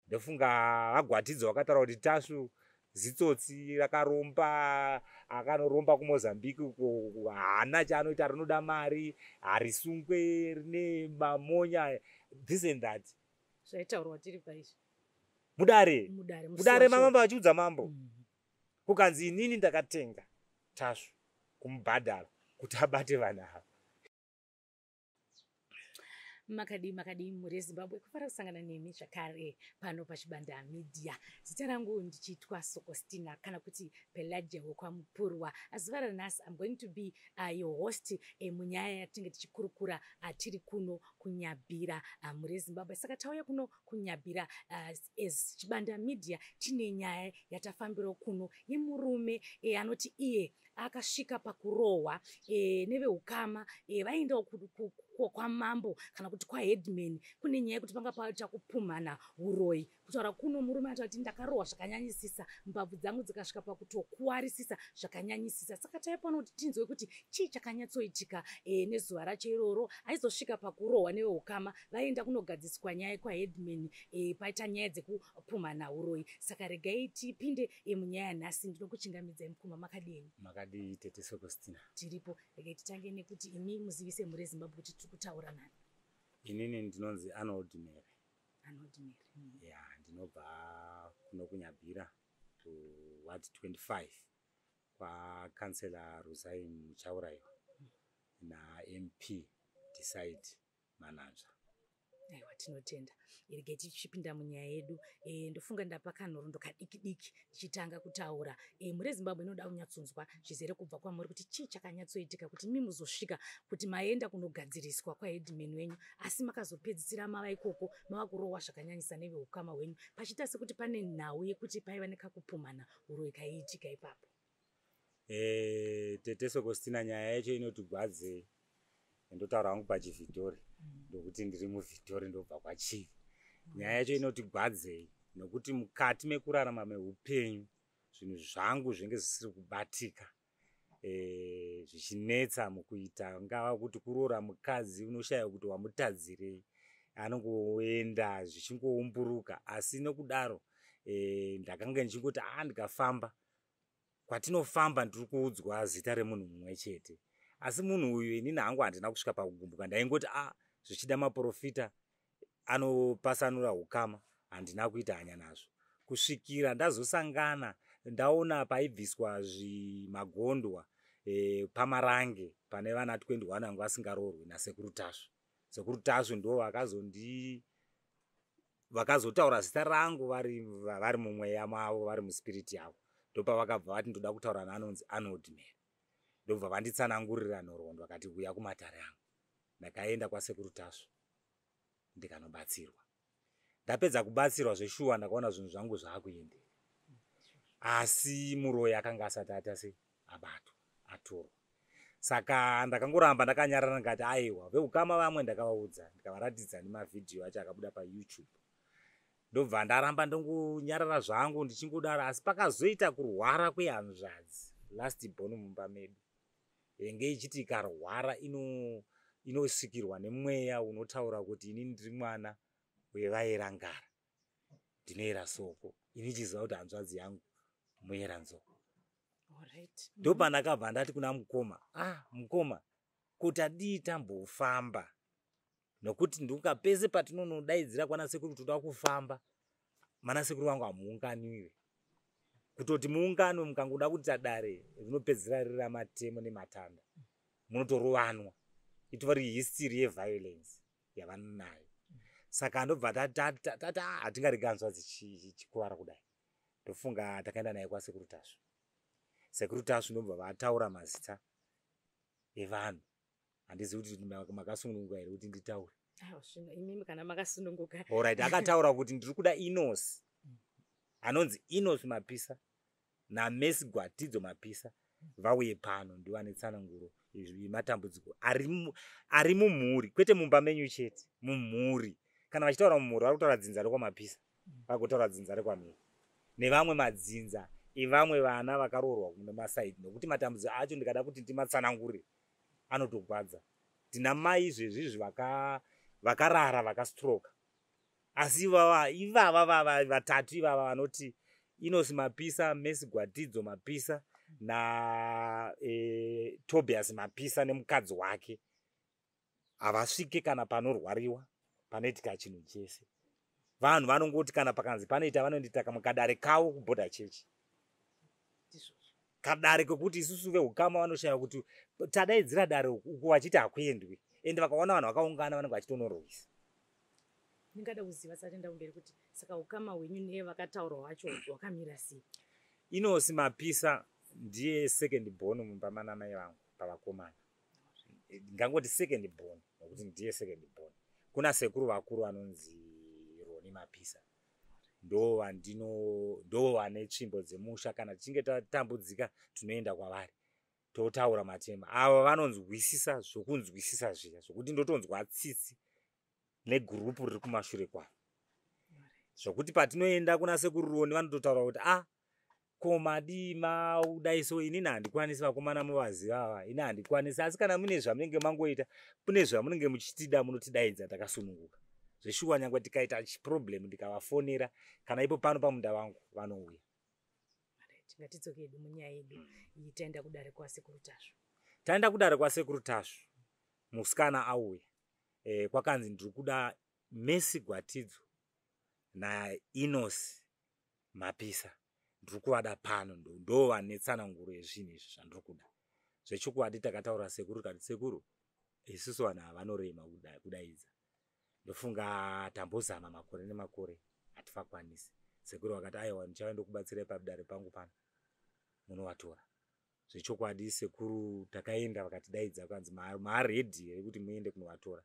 ndofunga agwatidzo wakataura kuti Tasvu zitsotsi rakaromba akanoromba kuMozambique uko hana chaanoita rinoda mari harisungwe rine mamonya this and that zvaitaurwa tiri paizvi mudare mamambo achiudza mambo kukanzi inini ndakatenga Tasvu kumubhadhara kuti abate vana ava. makadi muri Zimbabwe kufara kusangana nemi zvakare pano paChibanda Media. Zita rangu ndichitwa Sokostina kana kuti Pelagia wekwamupurwa. As far as I'm going to be your host munyaya yatinge tichikurukura tiri kuno kunyabira muri Zimbabwe. Saka tauya kuno kunyabira as Chibanda Media tine nyaya yatafambira kuno yemurume anoti iye akasvika pakurohwa nevehukama vaenda kwa mambo kana kuti kwa headman. Kune nyaya kuti panga paita kupumhana uroyi kutaura kuno murume atati ndakarohwa zvakanyanyisisa mbabvu dzangu dzikasvika pakutokuwarisisa zvakanyanyisisa. Saka taipona kuti tinzwe kuti chii chakanyatsoitika nezuva racho iroro aizosvika pakurohwa nevehukama vaenda kunogadziswa nyaya kwa headman paita nyaya dzekupumhana uroyi. Saka regai tipinde munyaya nhasi. Ndinokuchingamidzai mukoma makadini makadi Tete Sokostina tiripo. Regai titange nekuti imi muzivise muri Zimbabwe kuti tiri kutaura nani. Inini ndinonzi Arnold Mary. Ndinobva kuno kunyabira to Ward 25 kwa Councillor Rusai Muchaurayiwa na MP Decide Mananzva. Aiwa, tinotenda. Regai tichipinda munyaya yedu. Ndofunga ndapa kanhoroondo kadiki ndichitanga kutaura. Muri Zimbabwe inoda kunyatsonzwa zvizere kubva kwamuri kuti chii chakanyatsoitika kuti mimuzosvika kuti maenda kunogadziriswa kwa headman wenyu asi makazopedzisira mava ikoko mava kurohwa zvakanyanyisa nevehukama hwenyu pachiita sekuti pane nhau yekuti paiva nekakupumhana uroyi kaiitika ipapo. Tete Sokostina nyaya yacho inoti gwadze. Ndotaura hangu pachiVhidhori ndokuti ndiri muVhidhori ndobva kwaChivi. Nyaya yacho inoti gwadzei nokuti mukati mekurarama meupenyu zvinhu zvangu zvinge zvisiri kubatika zvichinetsa mukuita ngava kuti kuroora mukadzi unoshaya kuti wamutadzirei anongoenda zvichingoumburuka asi nokudaro ndakanga ndichingoti ndikafamba kwatinofamba ndiri kuudzwa zita remunhu mumwe chete. Asi munhu uyu inini hangu handina kusvika pakugumbuka ndaingoti zvichida maprofita anopasanura hukama handina kuita hanya nazvo kusvikira ndazosangana ndaona paibviswa zvimagondwa pamarange pane vana 21 vangu vasingaroorwi nasekuru Tasvu. Sekuru Tasvu ndo vakazotaura zita rangu vari mumweya mavo vari muspiriti yavo. Ndopavakabva vati ndoda kutaura naanonzi Arnold Mary. Ndobva vanditsanangurira nhoroondo vakati uya kumatare angu. Ndakaenda kwasekuru Tasvu ndikanobatsirwa. Ndapedza kubatsirwa zveshuwa ndakaona zvinhu zvangu zvaakuendera. Asi muroyi akanga asati atase abatwa atorwa. Saka ndakangoramba ndakanyarara ngati aiwa vehukama vamwe ndakavaudza ndikavaratidza nemavhidhiyo acho akabuda paYouTube. Ndobva ndaramba ndongonyarara zvangu ndichingodaro asi pakazoita kurwara kwehanzvadzi last born mumba medu. Enge ichiti ikarwara inosvikirwa nemweya unotaura kuti inini ndiri mwana wevaerangara ndinoera soko ini chiziva kuti hanzvadzi yangu muera nzoko. Ndopa ndakabva ndati kuna mukoma mukoma kuti adii tambofamba nokuti nduka pese patinonodaidzira kwana sekuru toda kufamba mana sekuru wangu hamuunganiwe kutoti muungano mukangoda kuti dare rinopedzera riri ramatemo nematanda munotorovanwa itova ri history yeviolence yavanayo. Saka ndobva tati hatingaregi hanzvadzi chichikuvara kudai. Ndofunga takaenda naye kwasekuru Tasvu. Sekuru Tasvu ndobva vataura mazita evanhu. Handizivi kuti makasununguka here kuti nditaure. Imimi kana makasununguka. Alright, akataura kuti ndiri kuda Inos. Anonzi Inos Mapisa naMercy Gwatidzo Mapisa vauye pano ndiwane tsananguro yematambudziko ari mumhuri kwete mumba menyu chete mumhuri. Kana vachitaura mumhuri vari kutaura dzinza rekwamapisa vagotaura dzinza rekwamiri nevamwe madzinza evamwe vana vakaroorwa kune masaidi nokuti matambudziko acho ndikada kuti ndimatsanangure anotogwadza. Ndina mai izvezvizvi vakarara vakastroka asi ivava vatatu ivava vanoti Inosi Mapisa, Messi Gwadidzo Mapisa na Tobias Mapisa nemukadzi wake havasvike kana panorwariwa panoitika chinhu chese. Vanhu vanongoti kana pakanzi panoita vanondita kamukadare kawo kubhodha chechi. Kadare kokuti isusu veukama vanoshaya kuti tadaidzira dare uko vachiti hakuendwi. Ende vakaona vanhu vakaungana vanenge vachitonorwisa. Ndingada kuziva sati ndakumberi kuti saka ukama hwenyu nevakataura wacho wakamira sei? Inosi Mapisa ndiye second born mumba mana mai vangu pavakomana. Ndingangoti second born nokuti ndiye second born. Kuna sekuru vakuru vanonzi Roni Mapisa. Ndo vane tsvimbo dzemusha kana tichinge tatambudzika tunoenda kwavari. Totaura matema. Ava vanonzwisisa zvokunzwisisa zviya zvokuti ndotonzwa tsitsi negurupu riri kumashure kwavo. Zvokuti patinoenda kuna sekuru Roni vanototaura kuti komadi maudaiso inini handikwanisi vakomana muvaziva ava. Ini handikwanisi asi kana mune zvamunenge mangoita kune zvamunenge muchitida munotidaidza takasununguka. Zveshuwa nyangwe tikaita chiproblem ndikavafonera kana ipo pano pamunda wangu vanouya. Ngatidzoke hedu munyaya yedu taenda kudare kwasekuru Tasvo. Taenda kudare kwasekuru Tasvo. Musikana auya. Kwakanzi ndiri kuda Messi Gwatidzo na Inosi Mapisa. Ndiri kuvada pano ndo vane tsananguro yezvinhu izvi zvandiri kuda. Zvechokwadi takataura sekuru kati sekuru isusu vanhu ava vanorema kudaidza. Ndofunga tambozama makore nemakore hatifakwanisi. Sekuru vakati aiwa ndichaenda kubatsirai padare pangu pano munovatora. Zvechokwadi sekuru takaenda vakatidaidza kwanzi maredhi here kuti muende kunovatora.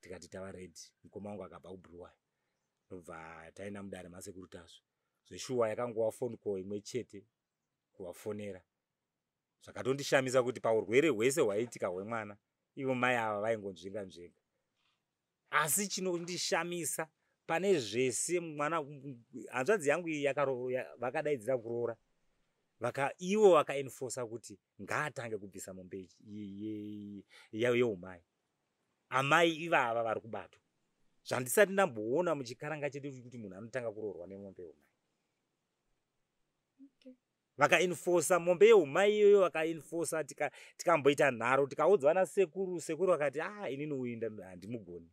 Tikati tava redhi. Mukoma wangu akabva kuBuruwayo. Ndobva taenda mudare masekuru Tasvo. Zveshuwa yakangova phone call imwe chete kuvafonera. Zvakatondishamisa kuti paurwere hwese hwaitika hwemwana ivo mai ava vaingonzvenga nzvenga. Asi chinondishamisa pane zvese mwana hanzvadzi yangu vakadaidzira kuroora. Ivo vakaenforsa kuti ngaatange kubvisa mombe yeumai. Amai ivava vari kubatwa. Zvandisati ndamboona muchikaranga chedu kuti munhu anotanga kuroorwa nemombe yeumai. Vakaenforsa mombe yeumai iyoyo vakaenforsa tikamboita nharo tikaudzwa nasekuru. Sekuru vakati inini uyu handimugoni.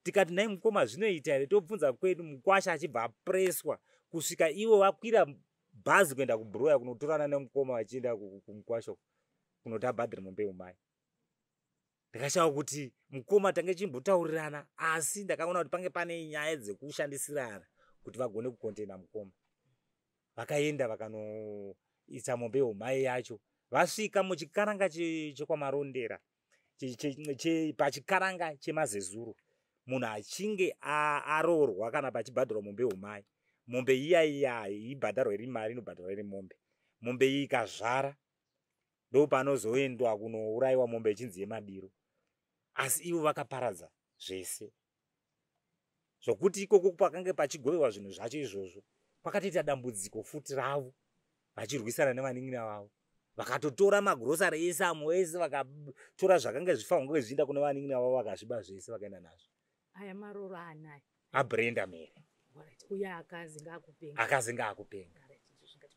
Tikati nai mukoma zvinoita here tobvunza kwedu mukwasha achibva apreswa kusvika ivo vakwira bhazi kuenda kuBuruwayo kunotorana nemukoma vachienda kumukwasha kunoti abhadhire mombe yeumai. Ndakashaya kuti mukoma tange chimbotaurirana asi ndakaona kuti pange pane nyaya dzekushandisirana kuti vagone kukontena mukoma. Vakaenda vakanoisa mombe yeumai yacho. Vasvika muchikaranga chekwaMarondera pachikaranga cheMazezuru. Munhu achinge aroorwa kana pachibhadharwa mombe yeumai. Mombe iya ibhadharwa iri mari inobhadharwa iri mombe. Mombe iyi ikazvara ndo panozoendwa kunourayiwa mombe ichinzi yemadiro. Asi ivo vakaparadza zvese. Zvokuti ikoko pakange pachigoverwa zvinhu zvacho izvozvo kwakatoita dambudziko futi ravo vachirwisana nevanin'ina vavo. Vakatotora magurosari ese amo ese vakatora zvakanga zvifanirwa zvienda kune vanin'ina vavo vakazviba zvese vakaenda nazvo. Aya maroro anayo. Brenda Mary. Uya akazi ngaakupenga. Akazi ngaakupenga.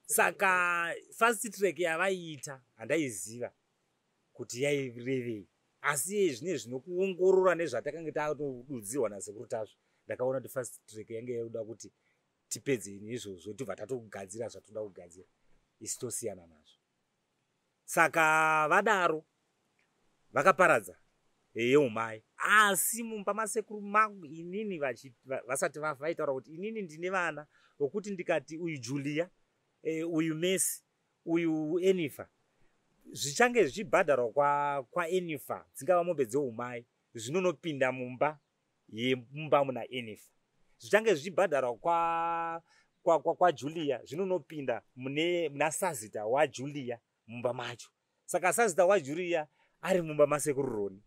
Saka first track yavaiita handaiziva kuti yairevei. Asi zvine zvinokuongorora nezvatakanga tatodudzirwa nasekuru Tasvo. Ndakaona kuti first track yange yaida kuti tipedze izvozvo tobva tatogadzira zvatoda kugadzira. Isi tosiyana nazvo. Saka vadaro vakaparadza yeumai. Asi mumba masekuru mangu inini vasati vaitaura kuti inini ndine vana vokuti ndikati uyu Julia, uyu Messi, uyu Enifa. Zvichange zvichibhadharwa kwaEnifa dzingava mombe dzeumai zvinonopinda mumba muna Enifa. Zvichange zvichibhadharwa kwaJulia zvinonopinda muna sazita waJulia mumba macho. Saka sazita waJulia ari mumba masekuru Roni.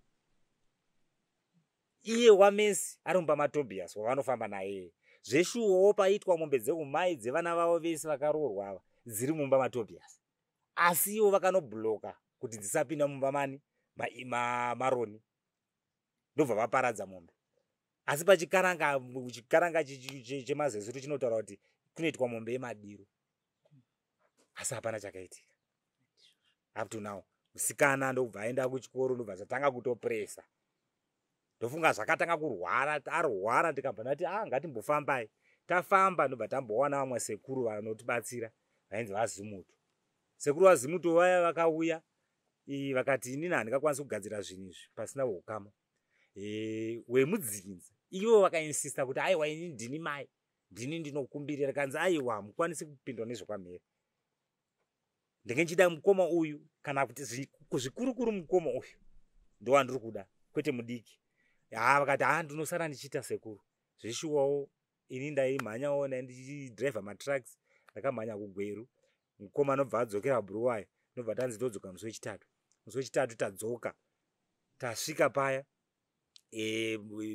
Iye waMessi ari mumba maTobias wavanofamba naye. Zveshuwo paitwa mombe dzeumai dzevana vavo vese vakaroorwa ava dziri mumba maTobias. Asi ivo vakanobloka kuti dzisapinda mumba maroni. Ndobva vaparadza mombe. asi pachikaranga chemazezuru chinotaura kuti kunoitwa mombe yemadiro, asi hapana chakaitika up to now. Musikana ndobva aenda kuchikoro, ndobva atanga kutopresa, ndofunga zvakatanga kurwara. Arwara ndikabva ndati ngatimbofambai. Tafamba ndobva tambowana vamwe sekuru vanotibatsira vainzi vaZimuto. Sekuru vaZimuto vaya vakauya vakati inini handingakwanisi kugadzira zvinhu izvi pasina ukama wemudzinza. Ivo vakainsista kuti aiwa inini ndini mai, ndini ndinokumbirira. Kanzi aiwa hamukwanisi kupindwa nezvekwamhera. Ndenge nchida mukoma uyu, kana kuti zvikurukuru mukoma uyu ndowandiri kuda, kwete mudiki. Vakati ndinosara ndichiita sekuru. Zvishuwawo ini ndaimhanyawo ndichidhiraivha matrucks, ndakamhanya kuGweru. Mukoma anobva adzokera Buluwayo, ndobva tanzi todzoka musi wechitatu. Musi wechitatu tadzoka, tasvika paya.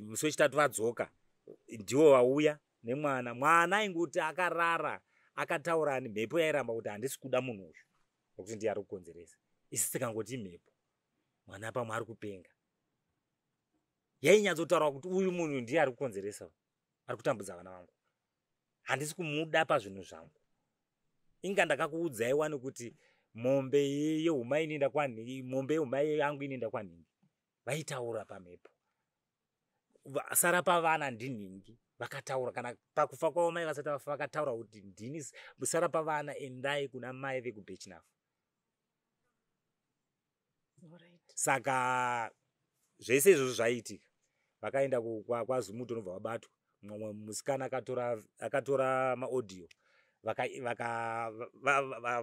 Musi wechitatu vadzoka, ndiwo vauya nemwana. Mwana aingoti akarara, akataura mhepo yairamba kuti handisi kuda munhu uyu, nokuti ndiye ari kukonzeresa. Isi tikangoti mhepo, mwana pamwe ari kupenga. Yainyatsotaura kuti uyu munhu ndiye ari kukonzeresa, ari kutambudza vana vangu, handisi kumuda pazvinhu zvangu. Inga ndakakuudzai wani kuti mombe yehuma inoenda kwanhingi, mombe yehuma yangu inoenda kwanhingi. Vaitaura pamhepo. Sara pavana ndinhingi vakataura, kana pakufa kwavo mai vasati vafa vakataura kuti ndini sara pavana endai kuna mai vekubhechinafu. Saka zvese izvozvo zvaiitika. Vakaenda kwaZimuto nobva vabatwa. Mumwe musikana akatora maaudio,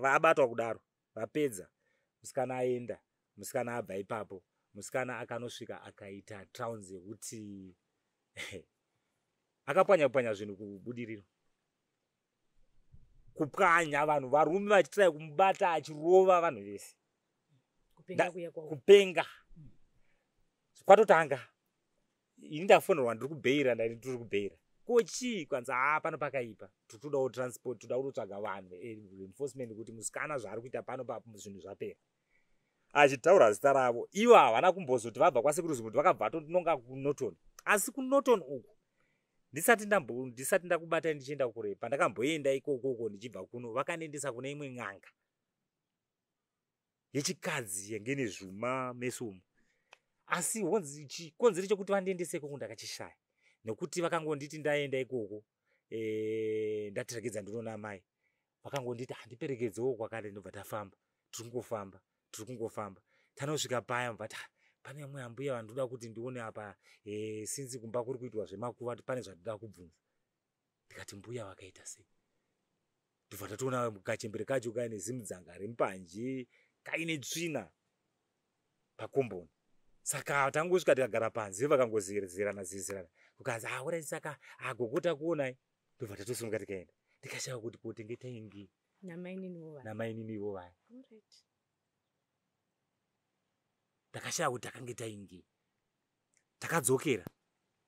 vabatwa kudaro. Vapedza, musikana aenda, musikana abva ipapo. Musikana akanosvika akaita traunzi yekuti akapwanya-pwanya zvinhu kubudiriro. Kupwanya vanhu, varume vachitrai kumubata achirova vanhu vese. Kupenga. Kwatotanga. Ini ndafonerwa ndiri kubheira, ndiri kubheira. Kochi kwanza pano pakaipa. Todawo transport, toda kutsvaga vanhu enforcement kuti musikana zvaari kuita pano zvinhu zvapera. Achitaura zita ravo, ivo havana kumbozoti vabva kwasekuru Zimuto vakabva tononga kuNorton. Asi kuNorton uku ndisati ndakubata ndichienda kure, pandakamboenda ikoko ndichibva kuno, vakanendesa kune imwe n'anga yechikadzi yange nezvuma meso umu. Asi chikonzero chokuti vandiendese ikoko ndakachishaya, nekuti vakangonditi ndaenda ikoko ndatiregedza ndinoona mai, vakangonditi handiperekedzewo kwakare. Ndobva tafamba, tiri kungofamba. Tanosvika paya mubva pane vamwe ambuya vandoda kuti ndione apa, sinzi kumba kuri kuitwa zvemakuva, pane zvandoda kubvunza. Ndikati mbuya vakaita sei? Ndobva tatoona kachembere kacho kaine zimudzanga remupanje kaine tsvina pakomboni. Saka tangosvika tikagara panze, vakangozerana, kukanzi urai saka agogota kuonai. Ndobva tatosimuka tikaenda. Ndikashaya kuti kotenge taingi namai ninivo vaya. Ndakashaya kuti takange taingi. Takadzokera.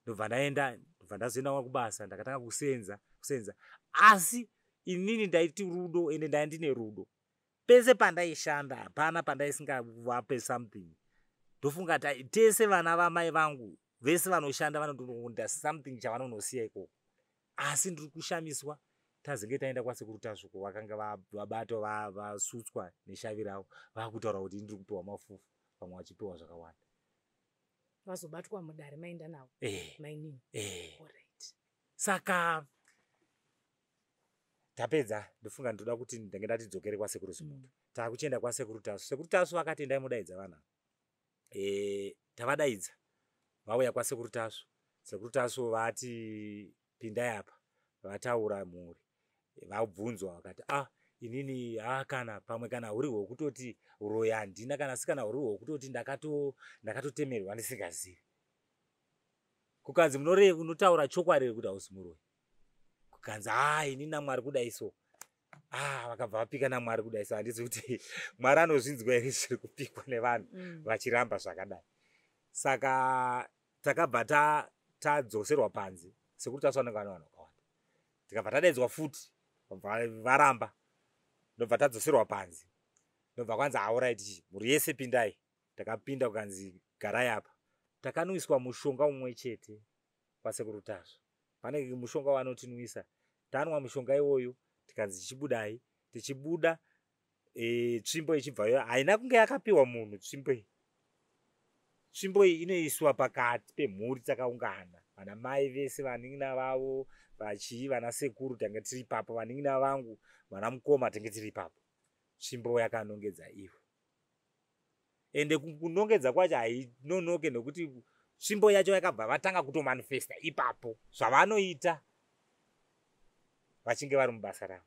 Ndobva ndazoenda kubasa, ndakatanga kusenza. Asi inini ndaiti rudo, ende ndanga ndine rudo. Pese pandaishanda, hapana pandaisingawape something. Ndofunga tese vana vamai vangu, vese vanoshanda vanondoda something chavanonosiya ikoko. Asi ndiri kushamiswa. Tazenge taenda kwasekuru tasvuko, vakanga vabatwa vasutswa neshavi ravo. Vakutaura kuti ndiri kupiwa mafufu, vamwe vachipiwa zvakawanda. Vazobatwa mudare maenda nawo. Mainini. Saka tapedza, ndofunga ndoda kuti ndenge ndatidzokere kwasekuru Zimuto. Takuchienda kwasekuru Tasu. Sekuru Tasu vakati endai mudaidza vana. Tavadaidza. Vauya kwasekuru Tasu. Sekuru Tasu vati pindai apa. Vataura mhuri. Vabvunzwa vakati inini kana pamwe kana huri hwekutoti uroyi handina, kana sikana huri hwekutoti ndakatotemerwa ndisingazivi. Kukanzi unotaura chokwadi kuti hausi muroyi. Kukanzi inini naMwari kudai so. Vakabva vapika naMwari kudai so. Handisi kuti Mwari anozvinzwa here zviri kupikwa nevanhu vachiramba zvakadai. Saka takabva tadzoserwa panze. Sekuru Tasu vanenge vane vanhu vakawanda. Tikabva tadaidzwa futi, varamba. Ndobva tadzoserwa panze. Ndobva kwanzi alright, mhuri yese pindai. Takapinda kukanzi garai apa. Takanwiswa mushonga umwe chete. kwasekuru Tasva. Pane mushonga wanotinwisa. Tanwa mushonga iwoyo tikanzi tichibudai, tichibuda tsvimbo ichibvayo haina kunge yakapiwa munhu tsvimbo iyi. Tsvimbo iyi inoiswa pakati pemhuri dzakaungana. Vana mai vese vaning'ina vavo, vana sekuru tange tiri ipapo, vaning'ina vangu, vana mukoma tange tiri ipapo. Tsvimbo yakanongedza ivo. Ende kunongedza kwacho hainonoke nokuti tsvimbo yacho yakabva vatanga kutomanifesta ipapo zvavanoita vachinge vari mubasa ravo.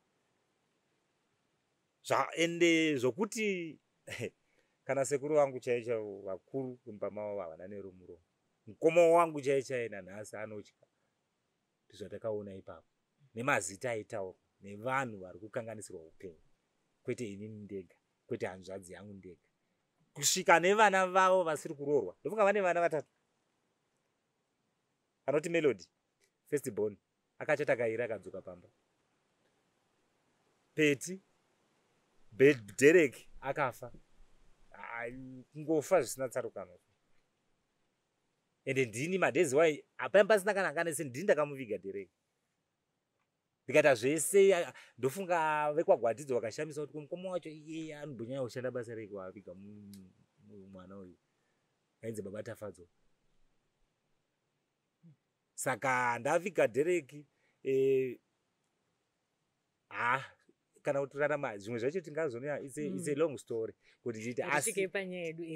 Ende zvokuti kana sekuru vangu chaicho vakuru kumba mavo havana nerumuro. Mukoma wangu chaichaye nanhasi anotya. Ndizvatakaona ipapo. Nemazita aitaurwa nevanhu vari kukanganisirwa upenyu. Kwete inini ndega, kwete hanzvadzi yangu ndega. Kusvika nevana vavo vasiri kuroorwa. Ndofunga vane vana 3. Anoti Melody, first born, akachatakaira akadzoka pamba. Peti, Derek akafa. Kungofa zvisina tsarukano. Ende ndini madhezi wai apamba pasina kana kanese ndini ndakamuviga Derek. Ndikata zvese ndofunga vekwagwatidzo vakashamisa kuti mukoma wacho iye anobhunya kushanda basa rake waviga mwana uyu. Ainzi baba Tafadzo. Saka ndaviga Derek kana kutorarama zvimwe zvacho tingazoona it's a long story kuti chiti asi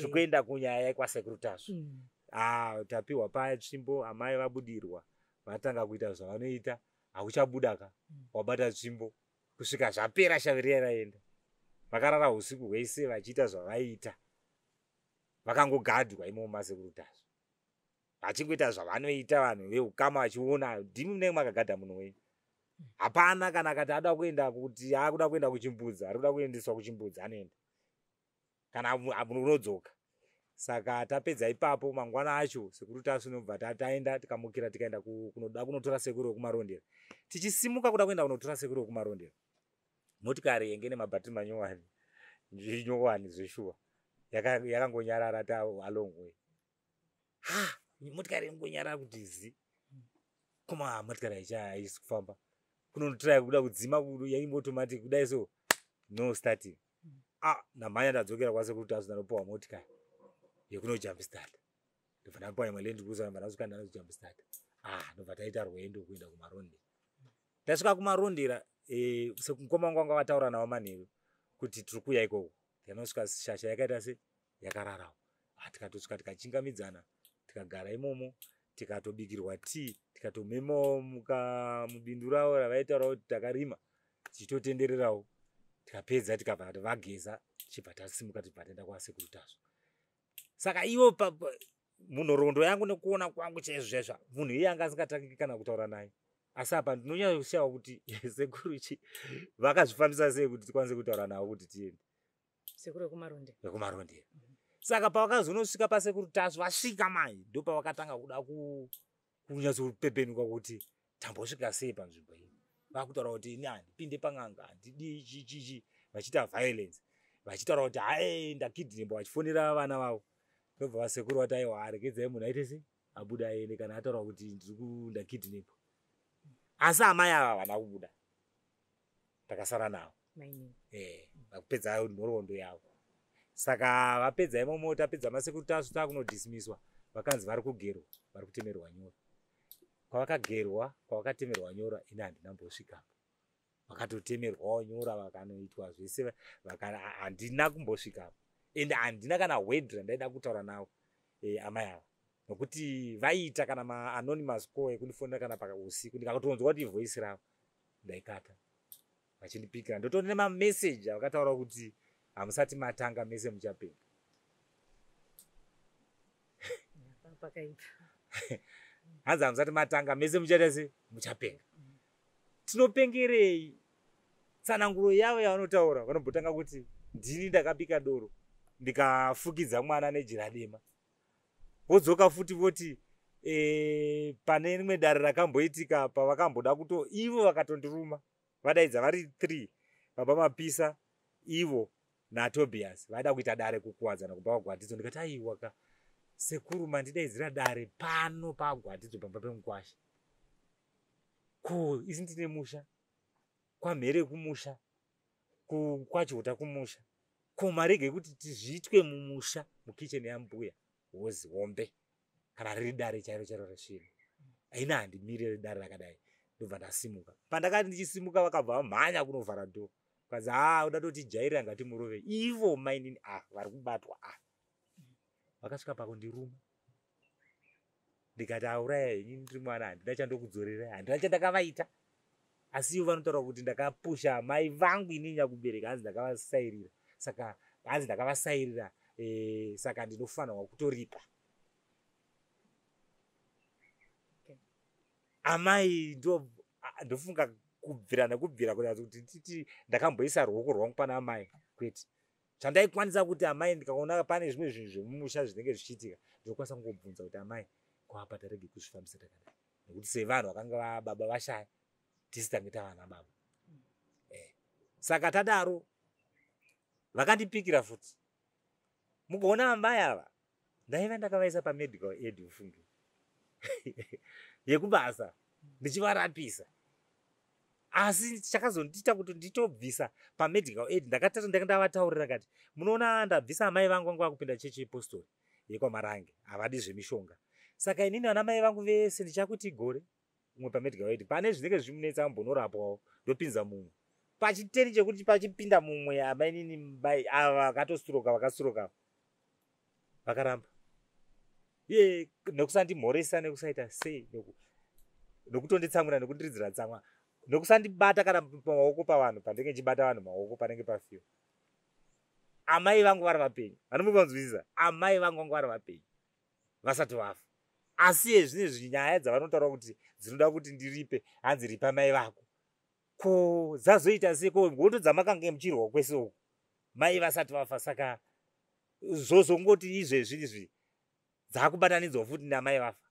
tikuenda kunyaya kwasekuru Tasva. Tapiwa patsvimbo amai vabudirwa vatanga kuita zvavanoita hakuchabuda ka wabata tsvimbo kusvika zvapera shaviri raenda. Vakarara usiku hwese vachiita zvavaiita. Vakangogadwa imomo masekuru Tasva. Vachingoita zvavanoita vanhu veukama vachiona ndimi munenge makagadha munhu wenyu. Hapana kana kati ada kuenda kuti akuda kuenda kuchimbudzi, ari kuda kuendeswa kuchimbudzi anoenda. Kana unodzoka. Saka tapedza ipapo mangwana acho sekuru Tasva nobva taenda tikamukira tikaenda kunoda kunotora sekuru kumarondera. Tichisimuka kuda kuenda kunotora sekuru kumarondera. Motikari yenge nemabhatiri manyowani. Zvinyowani zveshuwa. Yakangonyarara ta along way. Motikari ingonyarara kuti zi. Koma motikari haisi kufamba. Kunotora kuda kudzima yaimbo automatic kudai so no starting. Namhanya ndadzokera kwasekuru Tasva ndanopuwa motikari yekuno jump start. Ndobva ndapuwa imwe Land Cruiser ndobva ndasvika ndano jump start. Ndobva taita rwendo kuenda kumarondera. Tasvika kumarondera sekukoma wangu anga vataura navo manheru kuti tiri kuuya ikoko. Yanosvika shasha yakaita se yakararawo. Tikatosvika tikachingamidzana tikagara imomo tikatobikirwa tea tikatomemawo mubindu ravo ravaitaurawo kuti takarima tichitotendererawo. Tikapedza tikabva vageza tichibva tasimuka tibva taenda kwasekuru Tasva. Saka ivo munhoroondo yangu nekuona kwangu chaizvo munhu iye anga asingatangiki kana kutaura naye. Asi apa ndinonyanyoshawa kuti sekuru vakazvifambisa sei kuti tikwanise kutaura navo kuti tiende. Sekuru ekumarondera. Saka pavakazonosvika pasekuru Tasva vasvika mai ndopa vakatanga kuda kunyatsopepenuka kuti tambosvika sei panzvimbo iyi. Vakutaura kuti ndipinde pan'anga ndidii chichi vachiita violence. Vachitaura kuti ndakidnapwa vachifonera vana vavo. Ndobva vasekuru vati aiwa aregedzai munhu aite sei abuda aende kana ataura kuti ndakidnapwa. Asi amai ava havana kubuda. Takasara navo. Vakupedza nhoroondo yavo. Saka vapedza imomo tapedza masekuru Tasva takunodhismiswa. Vakanzi vari kugerwa, vari kutemerwa nyora. Kwavakagerwa, kwavakatemerwa nyora ini handinambosvikapo. Vakatotemerwawo nyora vakanoitwa zvese handina kumbosvikapo. Ende handina kana word randaida kutaura navo amai ava. Nokuti vaita kana ma-anonymous call ekundifonera kana pausiku ndikatonzwa kuti voice ravo ndaikata. Vachindipikira ndotoona ma-message avakataura kuti hamusati matanga mese muchapenga. Hanzi hamusati matanga mese muchaita sei muchapenga. Tinopengerei? Tsananguro yavo yavanotaura vanombotanga kuti ndini ndakabika doro ndikafukidza mwana nejira dema. Vodzoka futi voti pane rimwe dare rakamboitika pavakamboda ivo vakatondiruma. Vadaidza vari 3 baba Mapisa, ivo naTobias vaida kuita dare kukuwadzana kubva kwagwatidzo. Ndikati aiwa ka sekuru mandidaidzira dare pano paGwatidzo pamba pemukwasha. Ko isi ndine musha, kwamhere kumusha, kwachota kumusha. Ko marege kuti tizviitwe mumusha mukicheni yambuya wozi hombe kana riri dare chairo chairo resvino. Aina handimirire dare rakadai. Ndobva ndasimuka. Pandakati ndichisimuka vakabva vamhanya kunovhara dhoo. Kazi uda totijairira ngati murove. Ivo mainini vari kubatwa vakasvika pakundiruma. Ndikati auraya ini ndiri mwana handina chandokudzorera, handina chandakavaita. Asi ivo vanotaura kuti ndakapusha mai vangu inini nyakubereka, hanzi ndakavasairira. Saka hanzi ndakavasairira, saka ndinofanirwa kutoripa. Amai ndofunga kubvira nekubvira kuti ndakamboisa ruoko rwangu pana amai kwete. Chandaikwanisa kuti amai ndikaona pane zvimwe zvinhu zvemumusha zvinenge zvichiitika, ndokwanisa kungobvunza kuti amai kwapa tarege kuzvifambisa takadai. Nekuti sevanhu vakanga baba vashaya, tisi tange tavana baba. Saka tadaro vakandipikira futi. Mugoona amai ava ndaiva ndakavaisa pamedical aid ufunge. Yekubasa ndichivarapisa. Asi chakazondiita kuti nditobvisa pamedical aid ndakavataurira kati munoona ndabvisa amai vangu vanga vakupinda chechi yepostori yekwamarange, havadi zvemishonga. Saka inini vana mai vangu vese ndichakuti gore umwe pamedical aid pane zvinenge zvimunetsa ambonorapwawo ndopinza mumwe. Pachiteni chekuti pachipinda mumwe amai nini ava vakatostroka vakastroka vakaramba. Nekusandimhoresa nekusaita sei nekutonditsamwira nekundiridzira tsamwa. Nokusandibata kana pamaoko pavanhu pandenge nchibata vanhu maoko panenge pafiwa. Amai vangu vari vapenyu. Vanomuvanzwisisa. Amai vangu vangu vari vapenyu. Vasati vafa. Asi zvinezvi nyaya dzavanotaura kuti dzinoda kuti ndiripe, hanzi ripa mai vako. Ko zazoita seko ngondo dzamakange muchirwa kwese uko. Mai vasati vafa, saka zvozongoti izvezvi dzakubatanidzwa futi namai vafa.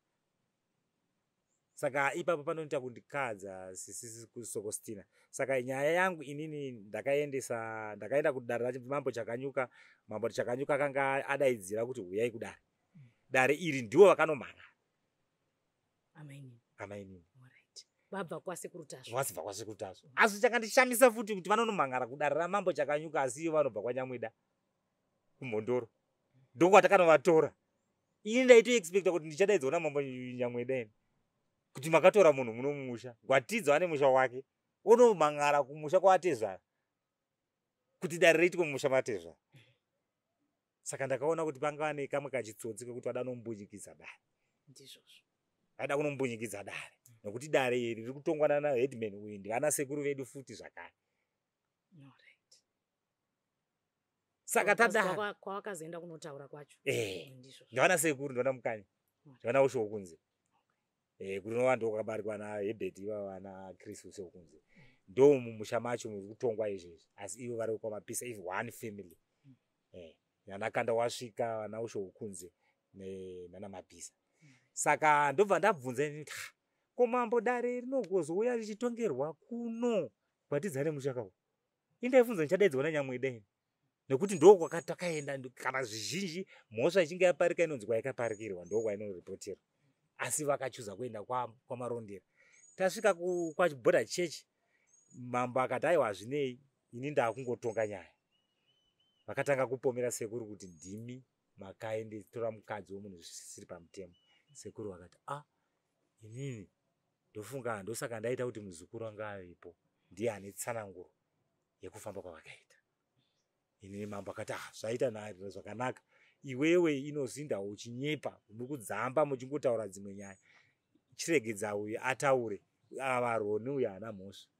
Saka ipapo panoita kundikadza sisi kuSokostina. Saka nyaya yangu inini ndakaenda kudare rachimambo Chakanyuka. Mambo Chakanyuka akanga adaidzira kuti huyai kudare. Dare iri ndiwo vakanomhara. Amainini. Vabva kwasekuru Tasvo. Vasibva kwasekuru Tasvo. Asi chakandishamisa futi kuti vanonomhangara kudare ramambo Chakanyuka asi ivo vanobva kwaNyamweda kuMhondoro. Ndokwatakanovatoora. Ini ndaitoexpecta kuti ndichadaidzwa namambo Nyamweda ini. Kuti makatora munhu munomusha. Gwatidzo ane musha wake. Unomhangara kumusha kwaTezvara. Kuti dare reitwe mumusha maTezvara. Saka ndakaona kuti pangava nekamwe kachitsotsi kekuti vada kunombunyikidza dare. Ndizvozvo. Vada kunombunyikidza dare. Nokuti dare iri riri kutongwana naHeadman uyu ndivana sekuru vedu futi zvakare. Saka tadaro kwawakazoenda kunotaura kwacho. Ndivana sekuru, ndivana mukanyi. Ndivana usho wokunze. Kuti nova ndokabarikwa naHebert vana Chris wokunze. Ndo mumusha macho muri kutongwa izvezvi. Asi ivo vari kwamapisa if one family. Nana wasvika vana usho wokunze nana mapisa. Saka ndobva ndabvunza ko mambo dare rinogozouya richitongerwa kuno Gwatidzane mushakawo. Indaibvunza ndichadaidzwa naNyamweda ini. Nekuti ndo kwakatakaenda kana zvizhinji mhosva ichinge yaparika inonzi kwaikaparikirwa ndo kwainoripoterwa. Asi vakachuza kuenda kwamarondera. Tasvika kwaBoda Church, mambo akati aiwa zvinei, ini ndakungotonga nyaya. Vakatanga kupomera sekuru kuti ndimi makaende tora mukadzi womunhu zvisiri pamutemo. Sekuru vakati inini ndofunga ndosaka ndaita kuti muzukuru anga avepo ndiye ane tsananguro yekufamba kwavakaita. Ini mambo akati zvaita nharo zvakanaka. Iwewe inozinda uchinyepa mukudzamba muchingotaura dzimwe nyaya. Chiregedza uyu ataure. Avaroni uyu haana mhosva.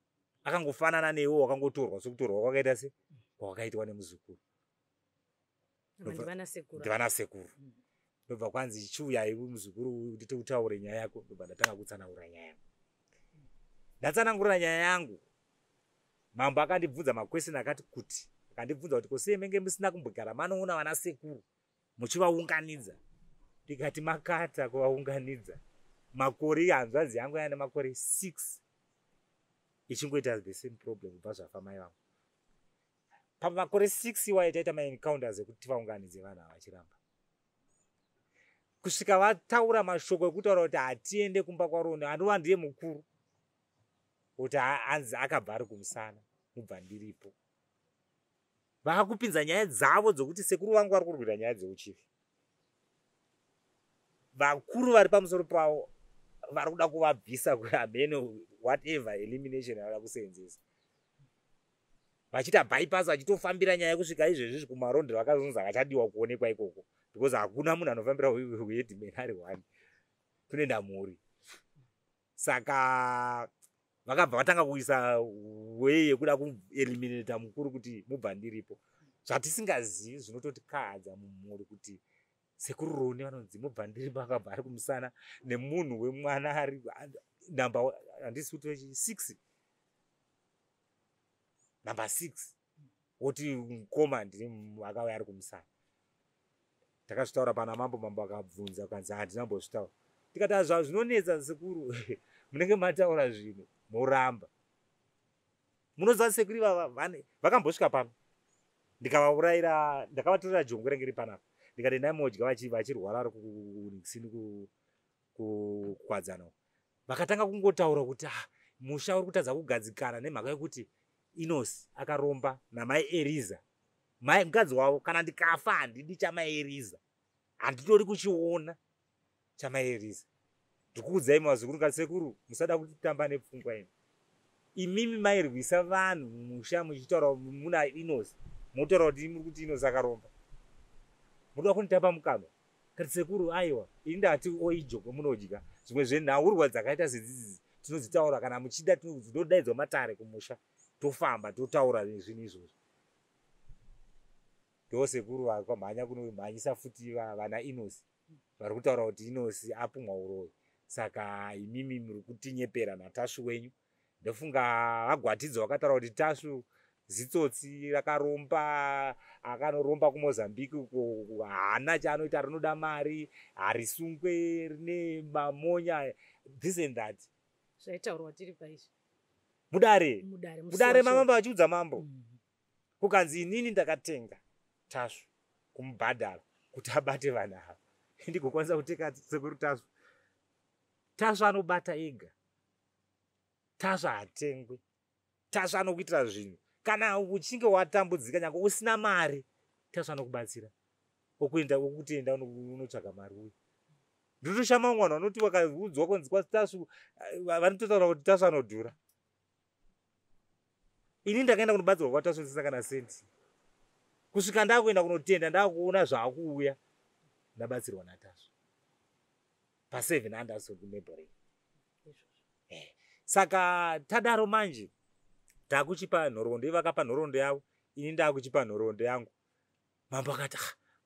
Akangofanana newe wakangotorwa sokutorwa kwakaita se kwakaitwa nemuzukuru. Ndivana sekuru. Ndobva kwanzi chiuya iwe muzukuru kuti utaure nyaya yako. Ndobva ndatanga kutsanangura nyaya yangu. Ndatsanangura nyaya yangu. Mambo akandibvunza makwesini akati kuti. Akandibvunza kuti kose menge musina kumbogara manoona vana sekuru muchivaunganidza. Ndikati makata kuvaunganidza. Makore hanzvadzi yangu yana makore 6. Ichingoita the same problem kubva zvafa mai vangu. Pamakore 6 iwayo taita maencounters ekuti tivaunganidze vanhu vachiramba. kusvika vataura mashoko ekutaura kuti hatiende kumba kwaRonde, anova ndiye mukuru kuti anzi akabva ari kumusana, mubva ndiripo. Vakakupinza nyaya dzavo dzokuti sekuru vangu vari kurwira nyaya dzeuchivi. Vakuru vari pamusoro pavo vari kuda kuvabvisa kuhamene whatever elimination yavada kuseenzesa. Vachita bypass, vachitofambira nyaya kusvika izvezvi kumaRonde vakazonzi havachadiwa kuonekwa ikoko. Because hakuna munhu anofambira weheadman ari one. Kunoenda mhuri. Saka vakabva vatanga kuisa way yekuda kueliminata mukuru kuti mubva ndiripo. Zvatisingazivi zvinototikahadza mumhuri kuti sekuru Ronde vanonzi mubva ndiripo akabva ari kumusana nemunhu wemwana ari number handisi kuti 6. Number 6. Woti mukoma ndiri akauya ari kumusana. Takazvitaura pana mambo akabvunza akanzi handina mbozvitaura. Tikati zvinonetsa sekuru munenge mataura zvino moramba. Munoziva sekuru ivava vakambosvika pano. Ndikavaurayira, ndakavatorera jongwe renge riri panapa. Ndikati endai modya vachirwara kusini kukwadzana. Vakatanga kungotaura kuti musha uri kutadza kugadzikana nemhaka yekuti Inosi akaromba namai Eliza. Mai mukadzi wavo, kana ndikafa handidi chamai Eliza. Handitori kuchiona chamai Eliza. Ndikuudzai mazukuru kuti sekuru musada kutamba nepfungwa ino. Imimi mairwisa vanhu musha muchitaura muna Inosi. Motaura kuti Inosi akaromba. Munoda kunditapa mukama. Kati sekuru aiwa, ini ndati oijoko munodya. Zvimwe zvenhaurwa dzakaita sedzidzidzi tinodzitaura kana muchida tinodaidzwa matare kumusha. Tofamba totaura zvinhu izvozvo. Ndo sekuru vakamhanya kunomhanyisa futi vana Inosi. Vari kutaura kuti Inosi apumwa uroyi. Saka imimi muri kutinyepera naTashu wenyu. Ndofunga vagwatidzo vakataura kuti Tashu zitsotsi rakaromba, akanoromba kuMozambique uko, hana chaanoita, rinoda mari, harisungwe, rine mamonya, this and that. Zvaitaurwa tiri paizvi. Mudare mambo vachiudza mambo. Kukanzi inini ndakatenga Tashu kumubhadhara kuti abate vanhu ava. Ndigokwanisa kuteka sekuru Tashu. Tashu anobata ega. Tashu hatengwe. Tashu anokuitira zvinhu. Kana uchinge watambudzika nyangwe usina mari, Tashu anokubatsira. Okutenda unotsvaka mari uyu. Ndinoshama mwana vanoti vakaudzwa kunzi Tashu, vanototaura kuti Tashu anodhura. Ini ndakaenda kunobatsirwa kwaTashu ndisina kana senti. Kusvika ndakuenda kunotenda ndakuona zvaakuuya, ndabatsirwa naTashu. Pa7 Anderson kuNebhorei. Saka tadaro manje takuchipa nhoroondo, vakapa nhoroondo yavo, ini ndakuchipa nhoroondo yangu. Mambo akati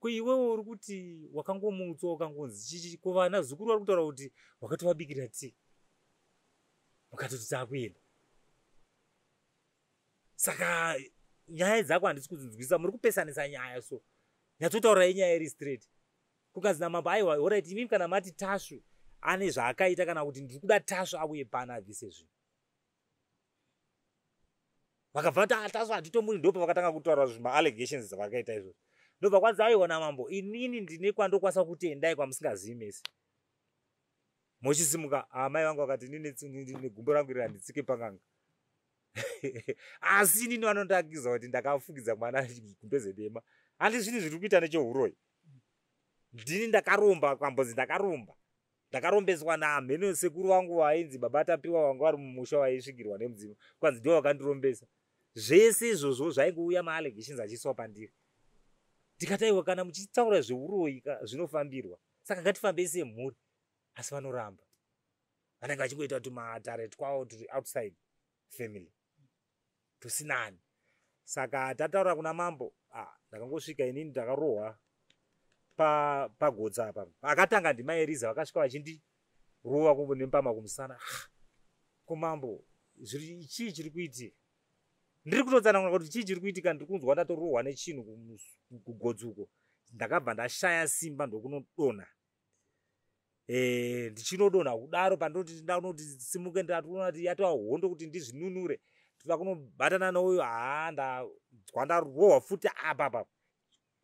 iwewe uri kuti wakangomutswa ukangonzi chichi, kuvana zukuru vari kutaura kuti wakatovabikira tii. Mukatoti takuenda. Saka nyaya dzako handisi kudzinzwisa, muri kupesanisa nyaya so. Nyatotaura inyaya iri straight. Kukazi namambo aiwa, alright, imimi kana mati Tashu ane zvaakaita kana kuti ndiri kuda Tashu auye pana abvise zvinhu. Vakabva kuti Tashu hatitomuri, ndopa vakatanga kutaura zvima-allegations zvavakaita izvozvo. Ndobva kwanzi aiwa namambo, inini ndine kwandokwanisa kutendai kwamusingazivi mese. Mochisimuka, mai vangu vakati nine gumbo rangu iri handitsike panganga. Asi inini vanondakizza kuti ndakafukidza mwana gumbeze dema. Handi zvinhu zviri kuita nechehuroyi. Ndini ndakaromba kwambonzi ndakaromba. Ndakarombeswa namhene sekuru wangu wainzi baba tapiwa wangu vari mumusha waisvigirwa nemudzimu. Kwanzi ndiwo vakandirombesa. Zvese izvozvo zvaingouya ma-allegations achiswa pandiri. Ndikataiwa kana muchitaura zveuroyi zvinofambirwa. Saka ngatifambei semhuri. Asi vanoramba. Vanenge vachingoita kuti matare twavo turi outside family. Tusinani. Saka tataura kuna mambo, ndakangosvika inini ndakarohwa pagotsa apa. Akatanga ndima Eliza vakasvika vachindirova nempama kumusana. Kumambo, chii chiri kuitika? Ndiri kutotsanangura kuti chii chiri kuitika, ndiri kunzwa ndatorohwa nechinhu kugotsuko. Ndakabva ndashaya simba ndokunodonha. Ndichinodonha kudaro pandoti ndanoti simuke ndatoona kuti yatova hondo kuti ndizvinunure. Toda kunobatana nouyo, ndanzwa ndarohwa futi apa.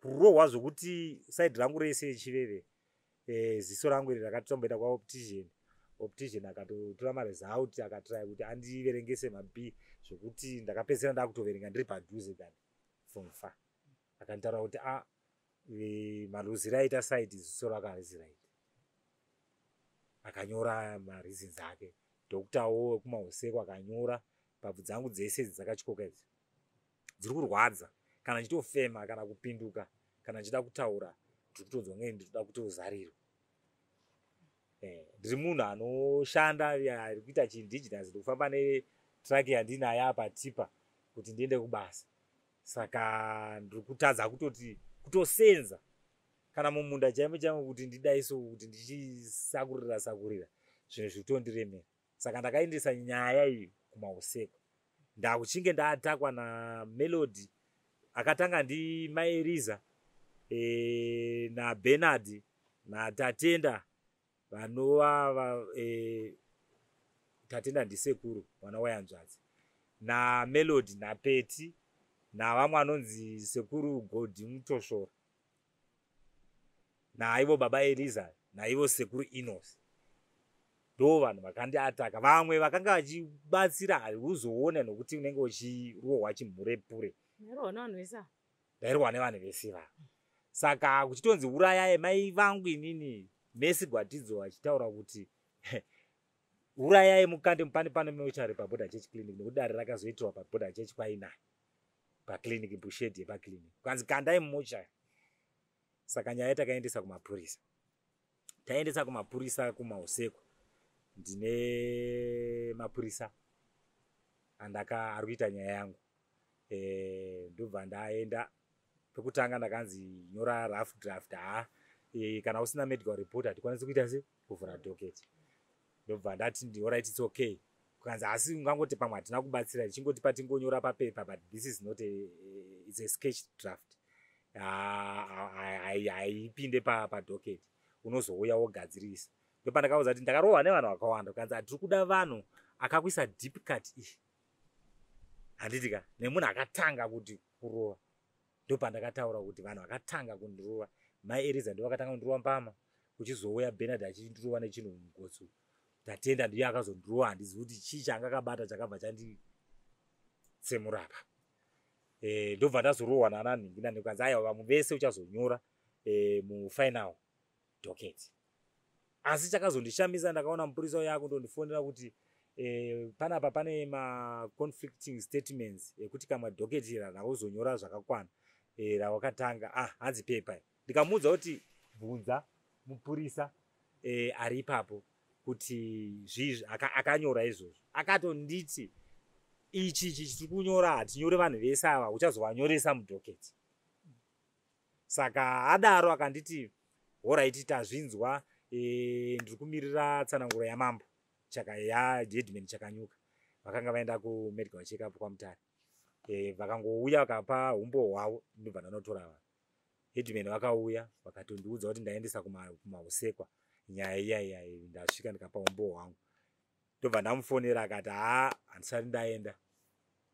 Kurohwa zvokuti side rangu rese chiveve. ziso rangu iri rakatomboenda optician akatotora maresult akatry kuti andiverengese maB zvokuti ndakapedzisira ndakutoverenga ndiri padhuze kani from far. Akantaura kuti maluzi raita side ziso rako harisi right. Akanyora mareasons ake. Doktawo wekumauseko akanyora mbabvu dzangu dzese dzakatyoka idzi. Dziri kurwadza kana ndichitofema kana kupinduka kana ndichida kutaura ndiri kutonzwa kunge ndinoda kutozarirwa. Ndiri munhu anoshanda ari kuita chiindigenous ndokufamba netraki yandinayo apa tipa kuti ndiende kubasa. Saka ndiri kutadza kutosenza kana mumunda chaimo kuti ndidaiso kuti ndichisakurira zvinhu zvikutondiremera. Saka ndakaendesa nyaya iyi kumauseko. Ndakuchinge ndaatakwa naMelody akatanga ndiMaeriza naBernard naTatenda vanova Tatenda ndisekuru mwana wayanzvadzi naMelody naPeti navamwe anonzi sekuru Godhi Mutoshora naivo baba Eliza naivo sekuru Inos. Ndo vanhu vakandiataka. Vamwe vakanga vachibatsira haruzoona nokuti unenge uchirohwa chimhurepure. Ndairwa nevanhu vese vava. Saka kuchitonzi urayai mai vangu inini Messi Gwatidzo achitaura kuti urayai mukande mupane pano mochari paBorder Church Clinic nokuti dare rakazoitirwa paBorder Church kwaina paclinic bushedi yepaclinic. Kwanzi kandai mumochari. Saka nyaya takaendesa kumapurisa. Taendesa kumapurisa kumauseko. Ndine mapurisa andaka arikuita nyaya yangu. Ndobva ndaenda pekutanga ndakanzi nyora rough draft. Kana usina medical report hatikwanisi kuita sei kuvhura docket. Ndobva ndati alright it's okay. Kukanzi asi ungangoti pamwe hatina kubatsira ichingoti patingonyora papepa but this is not it's a sketch draft. Haipinde padocket. Unozouya wogadzirisa. Ndopandakauza kuti ndakarohwa nevanhu vakawanda. Kukanzi tiri kuda vanhu akakuisa deep cut iyi. Handitika nemunhu akatanga kuti kurohwa. Ndopandakataura kuti vanhu vakatanga kundirohwa Maeriza ndiwo akatanga kundirohwa mbama. Kuchizouya Bernard achindirohwa nechinhu mugotso. Tatenda ndiye akazondirohwa handizivi kuti chii changa akabata chakabva chanditsemurapa. Ndobva ndazorohwa nananhingi kukanzi aiwa vamwe vese uchazonyora mufinal docket. Asi chakazondishamisa ndakaona mupurisa uya akundondifonera kuti panapa pane ma-conflicting statements ekuti kamwe docket rakuzonyora zvakakwana rawakatanga hanzi pepa. Ndikamuudza kuti bvunza mupurisa ari ipapo kuti zvizvi akanyora izvozvo. Akatonditi ichi chiri kunyora hatinyore vanhu vese ava uchazovanyoresa mudocket. Saka adaro akanditi alright tazvinzwa ndiri kumirira tsananguro yamambo yaHeadman Chakanyuka. Vakanga vaenda kumedical checkup kwaMutare. Vakangouya vakapa umbo hwavo ndobva ndanotora vanhu. Headman vakauya vakatondiudza kuti ndaendesa kumausekwa nyaya iya ndasvika ndikapa umbo hwangu. Ndobva ndamufonera akati handisati ndaenda.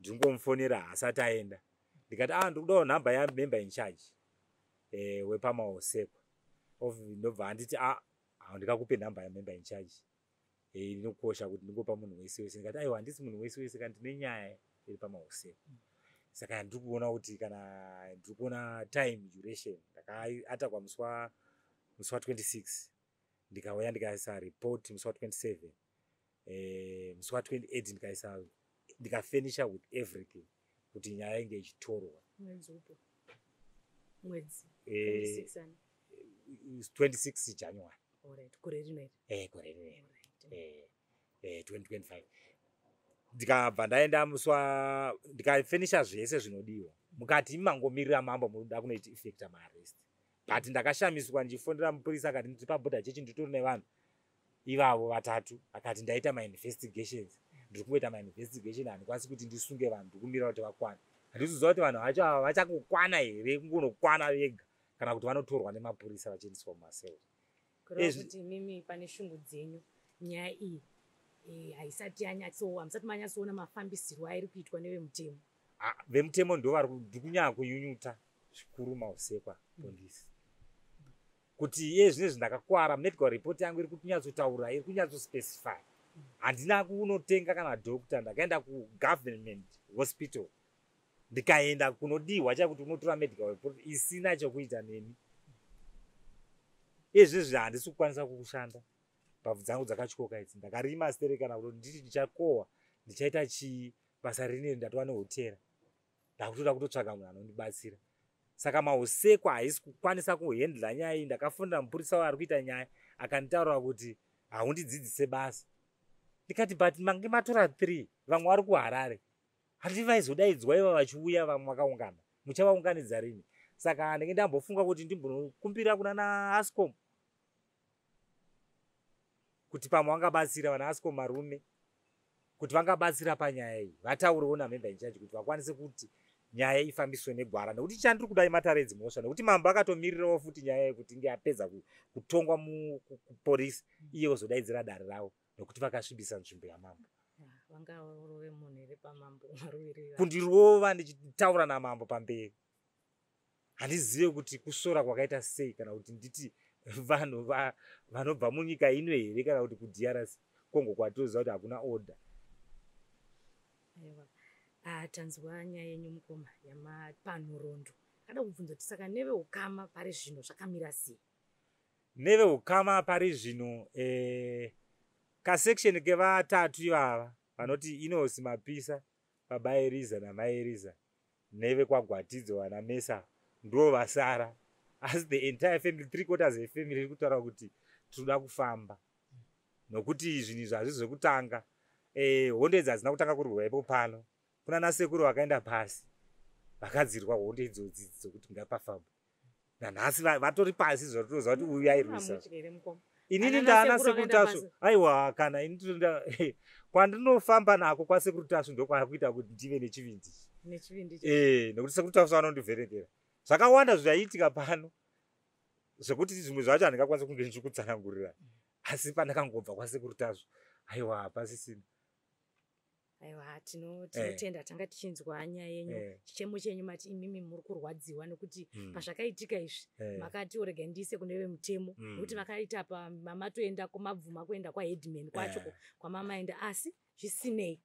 Ndingomufonera asati aenda. Ndikati ndiri kudawo nhamba yamember in charge wepamausekwa. Ndobva anditi ndikakupe nhamba yamember in charge. Inokosha kuti ndingopa munhu wese wese. Ndikati aiwa handisi munhu wese wese kana ndine nyaya iri pamausekwa. Saka ndiri kuona kuti kana ndiri kuona time duration ndakaatakwa musi wa 26 ndikauya ndikaisa report musi wa 27 musi wa 28 ndikafinisha with everything kuti nyaya inge ichitorwa. Mwedzi 26 January. Alright, gore rino. Gore rino. 2025. Ndikabva ndaenda ndikafinisha zvese zvinodiwa. Mukati mangomirira mambo munoda kunoita effecta maarrest. But ndakashamiswa ndichifondera mupurisa akati ndiri paBorder Church nditori nevanhu ivavo vatatu. Akati ndaita ma-investigations. Ndiri kungoita ma-investigation handikwanisi kuti ndisunge vanhu ndiri kumirira kuti vakwane. Handisiziva kuti vanhu vacho ava vachakukwana here kungonokwana vega kana kuti vanotorwa nemapurisa vachiendeswa mumasero. Kureva kuti mimi pane shungu dzenyu nyaya iyi haisati hamusati manyatsoona mafambisirwo airi kuitwa nevemutemo. Vemutemo ndo vari kunyanya kunyunyuta zvikuru mausekwa polisi. kuti zvinezvi ndakakwara medical report yangu iri kunyatsotaura, iri kunyatsospecify. Handina kunotenga kana doctor, ndakaenda kugovernment hospital ndikaenda kunodiwa chakuti unotora medical report isina chokuita neni. Izvezvi handisi kukwanisa kushanda pabvu dzangu dzakatyoka idzi. Ndakarima stere kana kuti nditi ndichakohwa ndichaita chii basa rineri ndatova nehotera. Ndakutoda kutotsvaga munhu anondibatsira. Saka mahusekwa haisi kukwanisa kuhendla nyaya iyi. Ndakafunda mupurisa waari kuita nyaya akanditaurira kuti haundidzidzise basa. Ndikati but mange matora 3 vamwe vari kuHarare. Handiti vaizodaidzwa iva vachiuya vamwe vakaungana. Muchavaunganidza rini? Saka ndenge ndambofunga kuti ndimbokumbira kuna naAscom kuti pamwe vangabatsira vana Ascom marume kuti vangabatsira panyaya iyi. Vataurewo namemba incharge kuti vakwanise kuti nyaya ifambiswe negwara. Nekuti chandiri kudai matare dzimhosva. Nekuti mambo akatomirirawo futi nyaya yekuti inge yapedza kutongwa mupolisi iye ozodaidzira dare ravo nekuti vakasvibisa nzvimbo yamambo. Vangarove munhu ere pamambo maruvirira. Kundirova ndichitaura namambo pamberi. Handizive kuti kusora kwakaita sei kana kuti nditi vanhu vanobva munyika ino here kana kuti kuDRC Kongo kwatoziva kuti hakuna order. Aiwa. Tanzwa nyaya yenyu mukoma yamapanhorondo. Kada kubvunza kuti saka neveukama pari zvino zvakamira sei? Neveukama pari zvino kasection kevatatu ivava vanoti Inosi Mapisa, Baba Eriza naMai Eriza nevekwagwatidzo vana Mesa ndo vasara. Asi the entire family, 3/4 yefamily iri kutaura kuti tinoda kufamba. Nokuti zvinhu zvazvo zvekutanga hondo idzi hadzina kutanga kurwiwa ipo pano. Kuna nasekuru vakaenda pasi vakadzirwa hondo idzodzi dzokuti ngapafamba. Nanhasi vatori pasi zvotoziva kuti uyu airwisa. Inini ndaana sekuru Tasvo. Aiwa kana ini tinoda kwandinofamba nako kwasekuru Tasvo ndokwakuita kuti ndive nechivindi. Nekuti sekuru Tasvo anondivherekera. Zvakawanda zvaitika pano zvekuti zvimwe zvacho handingakwanisa kunge ndichikutsanangurira. Asi pandakangobva kwasekuru Tasvo aiwa pasisina. Aiwa, tinotenda tanga tichinzwa nyaya yenyu. Chichemo chenyu mati imimi muri kurwadziwa nekuti pazvakaitika izvi makati orega ndiise kune vemutemo nekuti vakaita mamatoenda kumabvuma kuenda kwaHeadman kwacho kwamamaenda. Asi zvisinei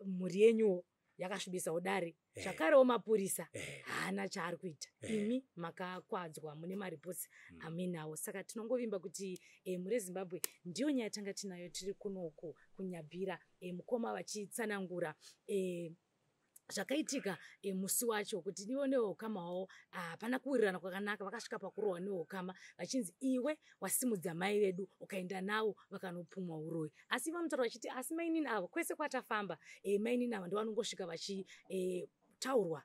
mhuri yenyu yakasvibisawo dare. Zvakarewo mapurisa haana chaari kuita. Imi makakwadzwa mune maripotsi aminawo. Saka tinongovimba kuti muri eZimbabwe ndiyo nyaya tanga tinayo tiri kunoku kunyabhira mukoma vachitsanangura zvakaitika musi wacho kuti ivo neukama hwavo hapana kuwirirana kwakanaka. Vakasvika pakurohwa neukama vachinzi iwe wasimudza mai vedu ukaenda navo vakanopumwa uroyi. Asi vanotaura vachiti asi mainini avo kwese kwatafamba mainini ava ndovanongosvika vachitaurwa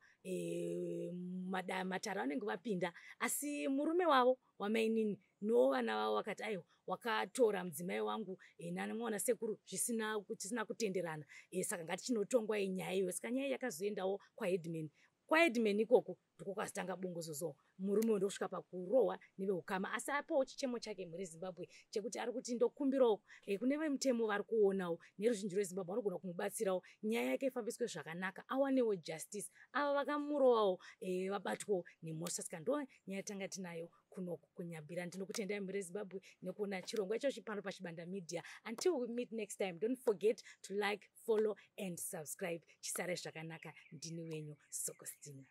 matara vanenge vapinda. Asi murume wavo wamainini novana vavo vakati aiwa wakatora mudzimai wangu namwana sekuru tisina kutenderana. Saka ngatichinotonga nyaya iyo. Saka nyaya yakazoendawo kwaHeadman. KwaHeadman ikoko ndiko kwazotanga bongozozo. Murume ndosvika pakurohwa neveukama. Asi apawo chichemo chake muri Zimbabwe chekuti ari kuti ndokumbirawo kune vemutemo vari kuonawo neruzhinji rweZimbabwe vanogona kumubatsirawo nyaya yake ifambiswe zvakanaka awanewo justice. Ava vakamurovawo vabatwawo nemhosva. Saka ndo nyaya tanga tinayo kunoku kunyabhira. Ndinokutendai muri Zimbabwe nekuona chirongwa ichochi pano paChibanda Media. Until we meet next time, don't forget to like, follow and subscribe. Chisare zvakanaka. Ndini wenyu Sokostina.